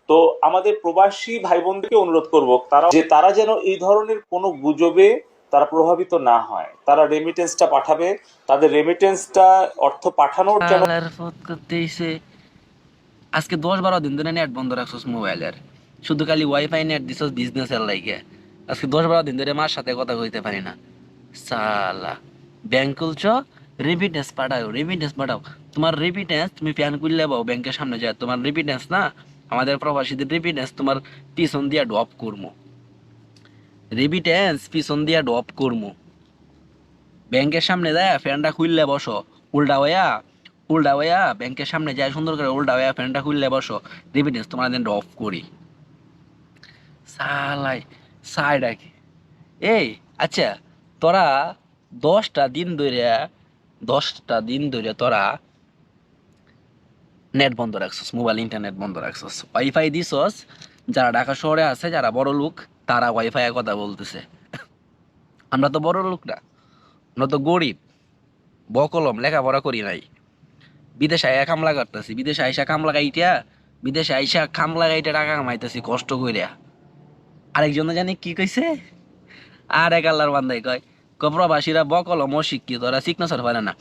তো আমাদের প্রবাসী ভাই বোনদেরকে অনুরোধ করব তারা যেন এই ধরনের কোনো গুজবে তারা প্রভাবিত না হয়। তারা রেমিটেন্সটা পাঠাবে, তাদের রেমিটেন্সটা অর্থ পাঠানোর যেন আলার ফোন করতেইছে। আজকে 10-12 দিন ধরে নেট বন্ধ রাখছস মোবাইলের, শুধু খালি ওয়াইফাই নেট দিছস বিজনেসের লাইগে। আজকে 10-12 দিন ধরে মার সাথে কথা কইতে পারি না। সালা ব্যাংক খুলছ, রেমিটেন্স পাঠাও, রেমিটেন্স পাঠাও। তোমার রেমিটেন্স তুমি প্যান খুললে পাও ব্যাংকের সামনে যায়, তোমার রেমিটেন্স না, আমাদের প্রবাসীদের রেমিটেন্স তোমার পিছন দিয়া ড্রপ করমু, রেমিটেন্স পিছন দিয়া ড্রপ করমু। ব্যাংকের সামনে যায় ফ্যানটা খুললে বসো, উল্টা হইয়া উল্টা হইয়া ব্যাংকের সামনে যায় সুন্দর করে উল্টা হইয়া ফ্যানটা খুললে বসো, রেমিটেন্স তোমার দেন অফ করি। সালাই সাই ডাকি। এই আচ্ছা, তোরা 10টা দিন ধরে তোরা নেট বন্ধ রাখছস, মোবাইল ইন্টারনেট বন্ধ রাখছস, ওয়াইফাই দিছস। যারা ঢাকা শহরে আছে, যারা বড় লোক, তারা ওয়াইফাই কথা বলতেছে। আমরা তো বড় লোক না, আমরা তো গরিব, বকলম, লেখাপড়া করি নাই। বিদেশে আইসা কামলা করতেছি, বিদেশে আইসা কাম লাগাইতে টাকা কামাইতেছি কষ্ট কইরা। আরেকজন জানি কি কইছে, আর এক আল্লাহর বান্দাই কয়, প্রবাসীরা বকলম অশিক্ষিত, ওরা সিগনেচার পারে না।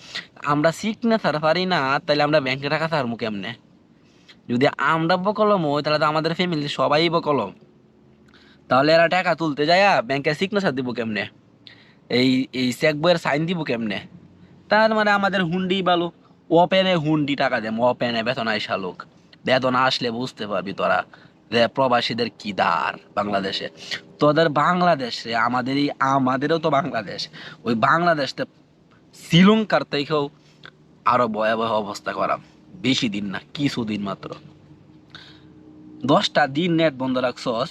আমরা সিগনেচার পারি না, তাহলে আমরা ব্যাংকে টাকা ছাড়বো কেমনে? যদি আমরা বকলম হই, তাহলে তো আমাদের ফ্যামিলির সবাই বকলম। তাহলে এরা টাকা তুলতে যায় ব্যাংকে সিগনেচার দিব কেমনে? এই এই চেক বইয়ের সাইন দিব কেমনে? তার মানে আমাদের হুন্ডি বালু, ওপেনে হুন্ডি টাকা দেম, ওপেনে বেতন আইসা লোক। বেতন আসলে বুঝতে পারবি তোরা যে প্রবাসীদের কি দার বাংলাদেশে। তোদের বাংলাদেশে আমাদেরও তো বাংলাদেশ, ওই বাংলাদেশটা শ্রীলঙ্কার থেকেও আরো ভয়াবহ অবস্থা করা। বেশি দিন না, কিছুদিন মাত্র। 10টা দিন নেট বন্ধ রাখছস,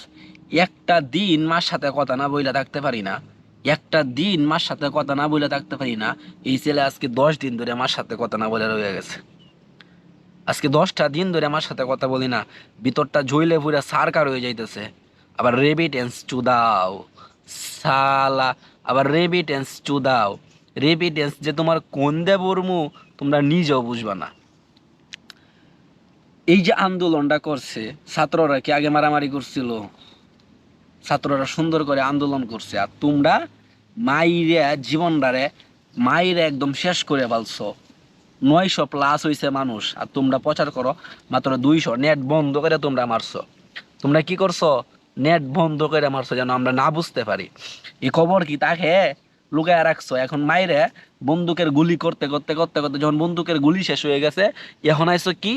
একটা দিন মার সাথে কথা না বইলা থাকতে পারি না, একটা দিন মার সাথে কথা না বইলা থাকতে পারি না। এই ছেলে আজকে 10 দিন ধরে আমার সাথে কথা না বলে রয়ে গেছে। আজকে 10টা দিন ধরে আমার সাথে কথা বলি না, ভিতরটা ঝইলে পুরা সারকার হয়ে যাইতেছে। আবার রেবিটেন্স চুদাও সালা, আবার রেবিটেন্স চুদাও। রেবিটেন্স যে তোমার কোন দে বর্মু তোমরা নিজেও বুঝবা না। এই যে আন্দোলনটা করছে ছাত্ররা, কি আগে মারামারি করছিল? ছাত্ররা সুন্দর করে আন্দোলন করছে, আর তোমরা মাইরে জীবনটারে মাইরে একদম শেষ করে ফেলছো। 900+ হয়েছে মানুষ, আর তোমরা প্রচার করো মাত্র 200। নেট বন্ধ করে তোমরা মারছো। তোমরা কি করছো? নেট বন্ধ করে মারছো যেন আমরা না বুঝতে পারি। এই খবর কি তাকে লুকায় রাখছো। এখন মাইরে বন্দুকের গুলি করতে করতে করতে করতে যখন বন্দুকের গুলি শেষ হয়ে গেছে, এখন আইসো কি?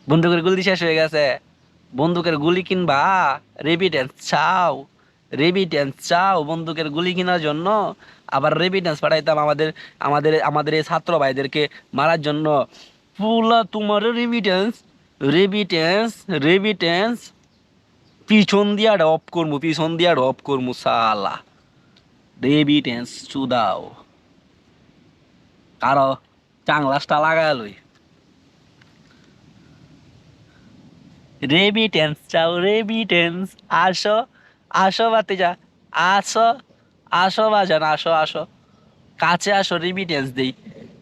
বন্দুকের গুলি শেষ হয়ে গেছে, বন্দুকের গুলি কিনবা? রেমিটেন্স চাও? রেমিটেন্স চাও বন্দুকের গুলি কেনার জন্য? আবার রেমিটেন্স পাঠাইতাম আমাদের আমাদের আমাদের এই ছাত্র ভাইদেরকে মারার জন্য। পুলা তোমার রেমিটেন্স, রেমিটেন্স, রেমিটেন্স পিছন দিয়া ডপ করমু, পিছন দিয়া ডপ করমু সালা। রেমিটেন্স চুদাও কারো চাংলাসটা লাগায় লই। রেমিটেন্স চাও, রেমিটেন্স। আসো, আসো বাতিজা, আসো, আসো বাজান, আসো আসো, কাছে আসো, রেমিটেন্স দেই।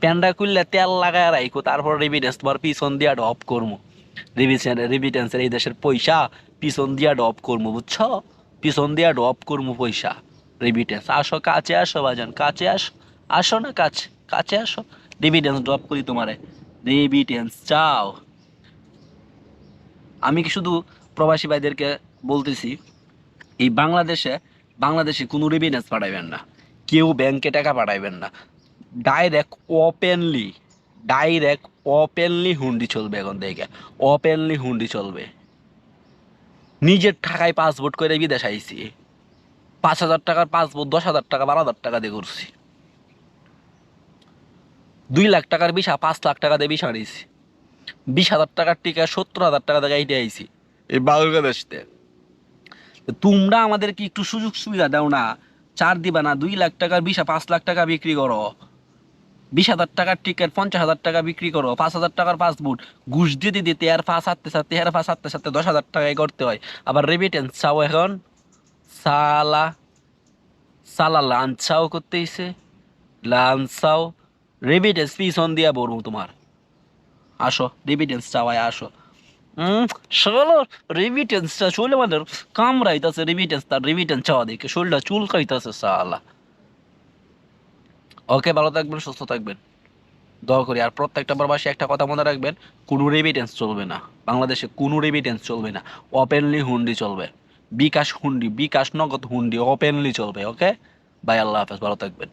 প্যান্ডা খুললে তেল লাগায় রাখো, তারপর রেমিটেন্স তোমার পিছন দিয়া ডপ করবো। রেমিটেন্সের এই দেশের পয়সা পিছন দিয়া ডপ করবো, বুঝছো? পিছন দিয়া ডপ করবো পয়সা। রেমিটেন্স আসো, কাছে আসো বাজান, কাছে আসো, আসো না কাছে, কাছে আসো, রেমিটেন্স ড্রপ করি তোমারে। রেমিটেন্স চাও? আমি কি শুধু প্রবাসী ভাইদেরকে বলতেছি, এই বাংলাদেশে বাংলাদেশে কোনো রেমিটেন্স পাঠাইবেন না, কেউ ব্যাংকে টাকা পাঠাইবেন না। ডাইরেক্ট ওপেনলি, ডাইরেক্ট ওপেনলি হুন্ডি চলবে এখন থেকে, ওপেনলি হুন্ডি চলবে। নিজের টাকায় পাসপোর্ট করে বিদেশ আইছি, 5,000 টাকার পাসপোর্ট 10,000 টাকা 12,000 টাকা দিয়ে করছি। 2 লাখ টাকার ভিসা 5 লাখ টাকা দিয়ে ভিসা নিয়েছি। 20,000 টাকার টিকা 70,000 টাকা দিয়ে গাইতে আইছি এই বাংলাদেশতে। তোমরা আমাদের কি একটু সুযোগ সুবিধা দাও না? চার দিবা না? 2 লাখ টাকার ভিসা 5 লাখ টাকা বিক্রি করো, 20,000 টাকার টিকিট 50,000 টাকা বিক্রি করো, 5,000 টাকার পাসপোর্ট ঘুষ দিতে দিতে আর পাঁচ সারতে সারতে হের পাঁচ সারতে সারতে 10,000 টাকায় করতে হয়। আবার রেমিটেন্স চাও এখন? সালা, সালা লাঞ্চ চাও করতেইছে, লাঞ্চ চাও। রেমিটেন্স পিছন দিয়া বলবো তোমার। আসো রেমিটেন্স চাওয়ায় আসো। শালা রেমিটেন্সটা চলে মানে কামড়াইতাছে রেমিটেন্স, তার রেমিটেন্স চাওয়া দেখে শরীরটা চুলকাইতাছে শালা। ওকে, ভালো থাকবেন, সুস্থ থাকবেন, দোয়া করি। আর প্রত্যেকটা প্রবাসী একটা কথা মনে রাখবেন, কোনো রেমিটেন্স চলবে না বাংলাদেশে, কোনো রেমিটেন্স চলবে না, ওপেনলি হুন্ডি চলবে। বিকাশ হুন্ডি, বিকাশ নগদ হুন্ডি ওপেনলি চলবে। ওকে, বাই, আল্লাহ হাফেজ, ভালো থাকবেন।